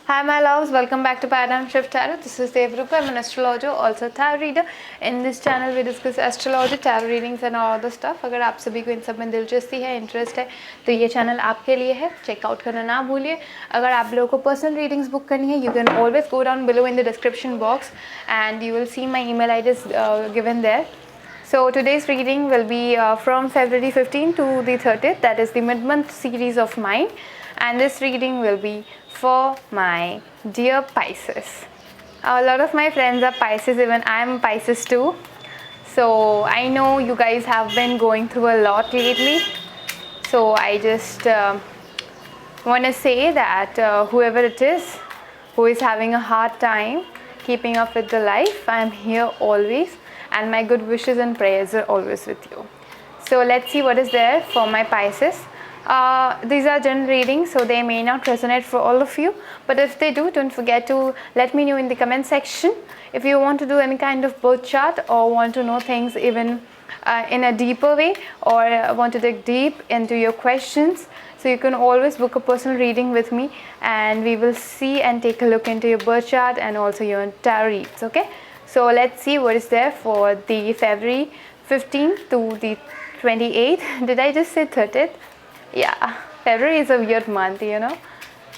Hi my loves, welcome back to Paradigm Shift Tarot. This is Devrupa. I'm an astrologer, also a tarot reader. In this channel we discuss astrology, tarot readings and all other stuff. अगर आप सभी को इन सब में दिलचस्पी है, interest है, तो ये चैनल आपके लिए है. चेकआउट करना ना भूलिए. अगर आप लोगों को पर्सनल रीडिंग्स बुक करनी है, you can always go down below in the description box and you will see my email ID is given there. So today's reading will be from February 15th to the 30th. That is the mid-month series of mine, and this reading will be for my dear Pisces. A lot of my friends are Pisces, even I am Pisces too. So I know you guys have been going through a lot lately. So I just want to say that whoever it is who is having a hard time keeping up with the life, I am here always, and my good wishes and prayers are always with you. So let's see what is there for my Pisces. These are general readings, so they may not resonate for all of you, but if they do, don't forget to let me know in the comment section. If you want to do any kind of birth chart or want to know things even in a deeper way, or want to dig deep into your questions, so you can always book a personal reading with me and we will see and take a look into your birth chart and also your tarot reads. Okay, so let's see what is there for the February 15th to the 28th. Did I just say 30th? Yeah, February is a weird month, you know.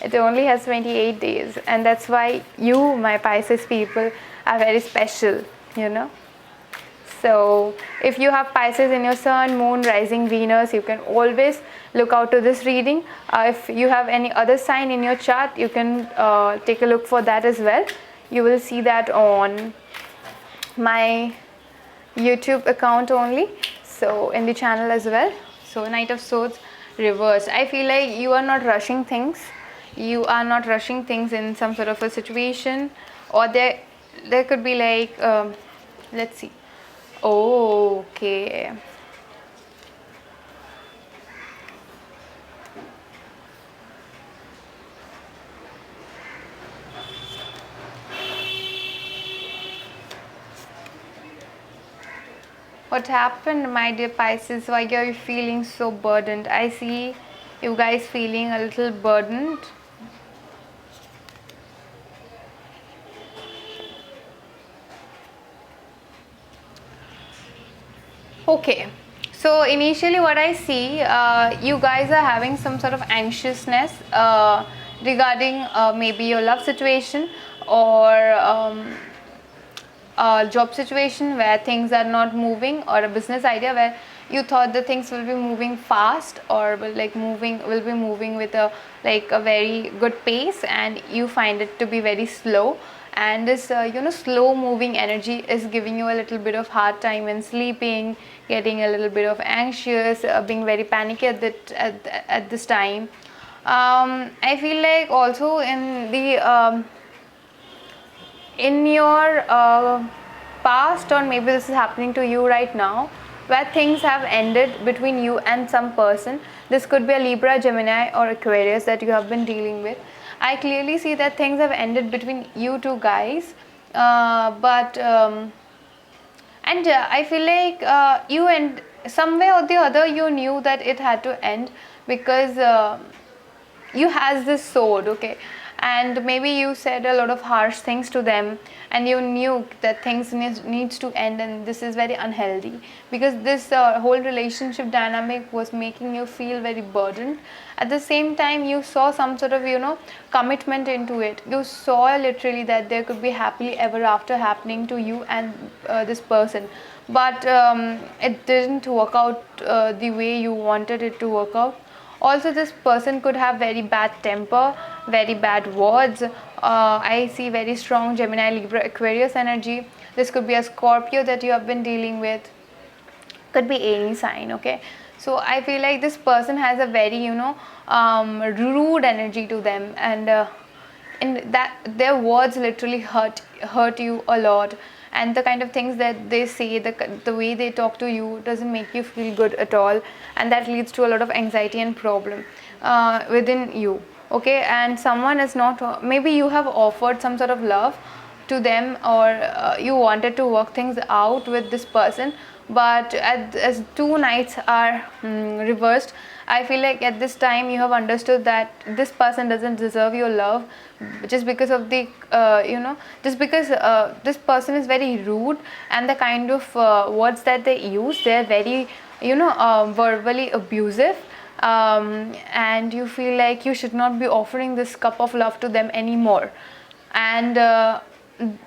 It only has 28 days, and that's why you, my Pisces people, are very special, you know. So if you have Pisces in your sun, moon, rising, Venus, you can always look out to this reading. If you have any other sign in your chart, you can take a look for that as well. You will see that on my YouTube account only, so in the channel as well. So Knight of Swords reversed. I feel like you are not rushing things. You are not rushing things in some sort of a situation, or there could be like let's see. Oh, okay. What happened, my dear Pisces? Why are you feeling so burdened? I see you guys feeling a little burdened. Okay, so initially what I see, you guys are having some sort of anxiousness regarding maybe your love situation or a job situation where things are not moving, or a business idea where you thought the things will be moving fast or will be moving with a very good pace, and you find it to be very slow. And this slow moving energy is giving you a little bit of hard time in sleeping, getting a little bit of anxious, being very panicky at this time. I feel like also in your past, or maybe this is happening to you right now, where things have ended between you and some person. This could be a Libra, Gemini or Aquarius that you have been dealing with. I clearly see that things have ended between you two guys, I feel like you, and some way or the other you knew that it had to end, because you has this sword, okay, and maybe you said a lot of harsh things to them, and you knew that things needs to end, and this is very unhealthy, because this whole relationship dynamic was making you feel very burdened. At the same time, you saw some sort of commitment into it. You saw literally that there could be happily ever after happening to you and this person, but it didn't work out the way you wanted it to work out. Also, this person could have very bad temper, very bad words. I see very strong Gemini, Libra, Aquarius energy. This could be a Scorpio that you have been dealing with. Could be any sign, okay? So I feel like this person has a very rude energy to them, and in that their words literally hurt you a lot, and the kind of things that they say, the way they talk to you doesn't make you feel good at all, and that leads to a lot of anxiety and problem within you, okay? And someone is not, maybe you have offered some sort of love to them, or you wanted to work things out with this person, but as two nights are reversed, I feel like at this time you have understood that this person doesn't deserve your love, just because of the just because this person is very rude, and the kind of words that they use, they're very verbally abusive, and you feel like you should not be offering this cup of love to them anymore. And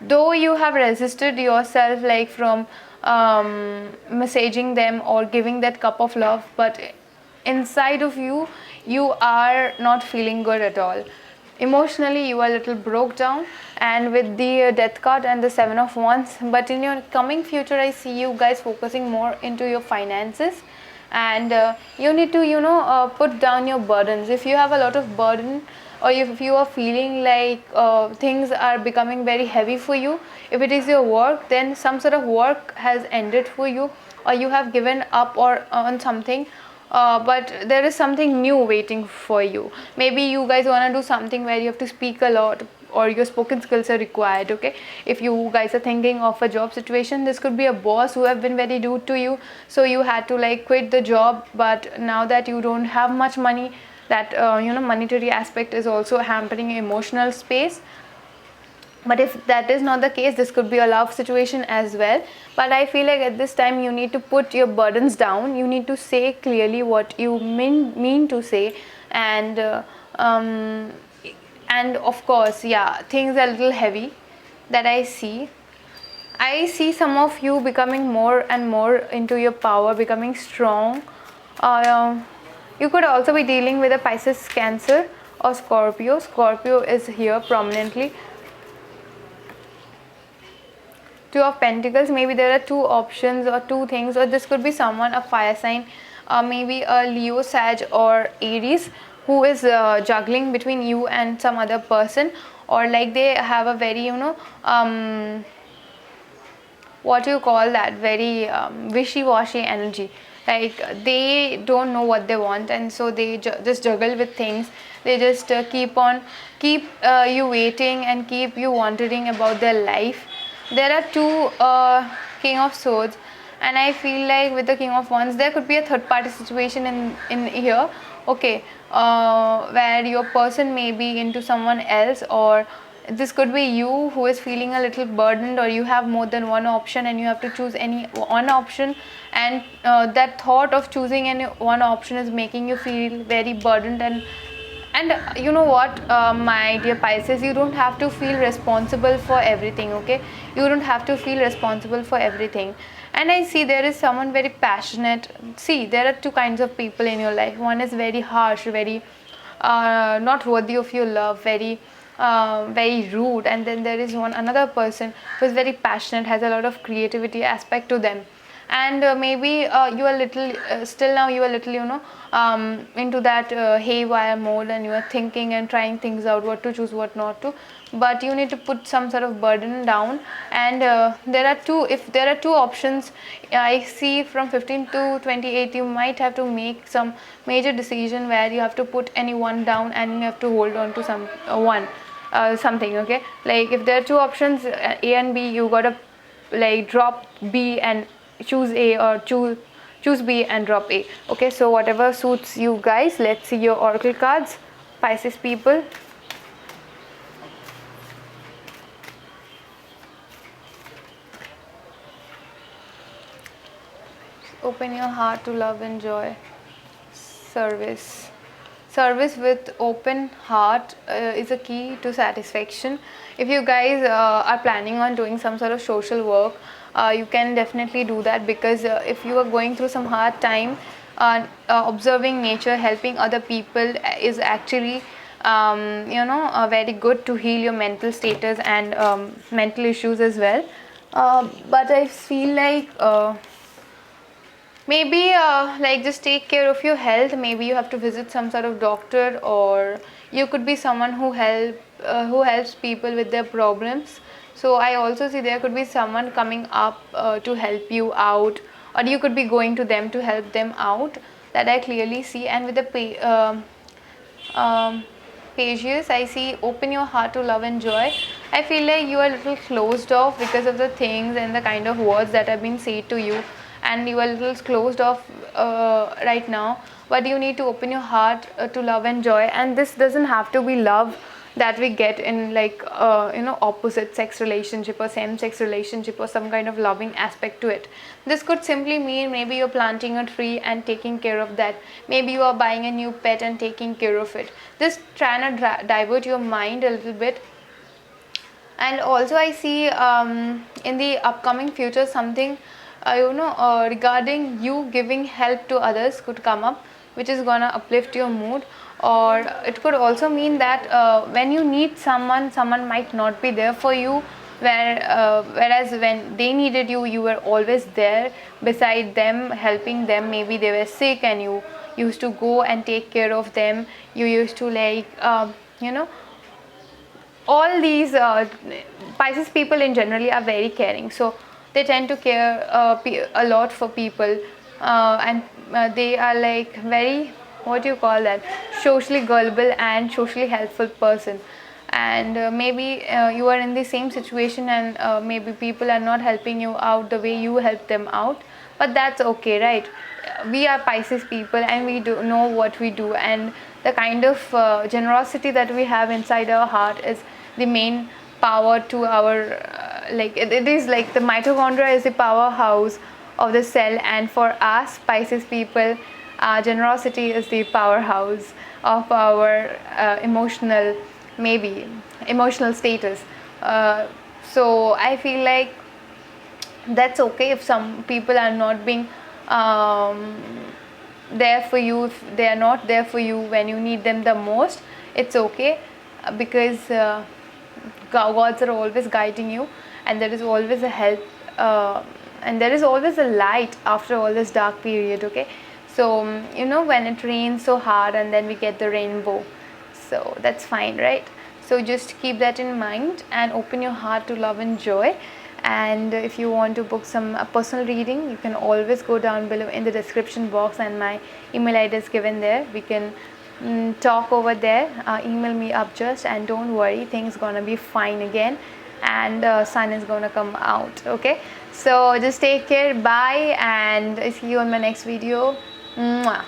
though you have resisted yourself like from messaging them or giving that cup of love, but inside of you, you are not feeling good at all. Emotionally you are a little broke down, and with the death card and the 7 of Wands. But in your coming future, I see you guys focusing more into your finances, and you need to put down your burdens. If you have a lot of burden, or if you are feeling like things are becoming very heavy for you, if it is your work, then some sort of work has ended for you, or you have given up or on something, but there is something new waiting for you. Maybe you guys want to do something where you have to speak a lot, or your spoken skills are required. Okay, if you guys are thinking of a job situation, this could be a boss who have been very rude to you, so you had to like quit the job. But now that you don't have much money, that monetary aspect is also hampering emotional space. But if that is not the case, this could be a love situation as well. But I feel like at this time you need to put your burdens down. You need to say clearly what you mean to say. And and of course, yeah, things are a little heavy that I see some of you becoming more and more into your power, becoming strong. You could also be dealing with a Pisces, Cancer, or Scorpio. Scorpio is here prominently. Two of Pentacles. Maybe there are two options or two things, or this could be someone, a fire sign, maybe a Leo, Sag, or Aries, who is juggling between you and some other person, or like they have a very what you call that, very wishy-washy energy. Like they don't know what they want, and so they just juggle with things. They just keep you waiting and keep you wondering about their life. There are two King of Swords, and I feel like with the King of Wands there could be a third party situation in here. Okay, where your person may be into someone else, or this could be you who is feeling a little burdened, or you have more than one option and you have to choose any one option, and that thought of choosing any one option is making you feel very burdened. And you know what, my dear Pisces, you don't have to feel responsible for everything. Okay, you don't have to feel responsible for everything. And I see there is someone very passionate. See, there are two kinds of people in your life. One is very harsh, very not worthy of your love, very rude. And then there is another person who is very passionate, has a lot of creativity aspect to them. And maybe you are little still now you are little into that haywire mode, and you are thinking and trying things out, what to choose, what not to. But you need to put some sort of burden down. And if there are two options, I see from 15 to 28 you might have to make some major decision where you have to put any one down, and you have to hold on to some one something. Okay, like if there are two options, A and B, you gotta like drop B and choose A, or choose B and drop A. Okay, so whatever suits you guys. Let's see your oracle cards, Pisces people. Open your heart to love and joy. Service with open heart is a key to satisfaction. If you guys are planning on doing some sort of social work, you can definitely do that, because if you are going through some hard time, observing nature, helping other people is actually very good to heal your mental status and mental issues as well. But I feel like maybe like just take care of your health. Maybe you have to visit some sort of doctor, or you could be someone who helps people with their problems. So I also see there could be someone coming up to help you out, or you could be going to them to help them out. That I clearly see. And with the Pages, I see open your heart to love and joy. I feel like you are a little closed off because of the things and the kind of words that have been said to you. and you are a little closed off right now, but you need to open your heart to love and joy. And this doesn't have to be love that we get in like opposite sex relationship or same sex relationship or some kind of loving aspect to it. This could simply mean maybe you're planting a tree and taking care of that. Maybe you are buying a new pet and taking care of it. Just trying to divert your mind a little bit. And also I see in the upcoming future something regarding you giving help to others could come up, which is gonna uplift your mood. Or it could also mean that when you need someone, someone might not be there for you, whereas when they needed you, you were always there beside them, helping them. Maybe they were sick and you used to go and take care of them. You used to like all these Pisces people in generally are very caring, so they tend to care a lot for people, and they are like very, what do you call that, socially gullible and socially helpful person. And maybe you are in the same situation, and maybe people are not helping you out the way you help them out, but that's okay, right? We are Pisces people and we do know what we do, and the kind of generosity that we have inside our heart is the main power to our it is like the mitochondria is the powerhouse of the cell, and for us Pisces people, generosity is the powerhouse of our emotional status. So I feel like that's okay if some people are not being there for you, if they are not there for you when you need them the most. It's okay, because gods are always guiding you, and there is always a help, and there is always a light after all this dark period. Okay, so when it rains so hard and then we get the rainbow, so that's fine, right? So just keep that in mind and open your heart to love and joy. And if you want to book some personal reading, you can always go down below in the description box, and my email ID is given there. We can talk over there. Email me up just, and don't worry, things gonna be fine again, and sun is gonna come out. Okay, so just take care, bye, and I see you on my next video. Mwah.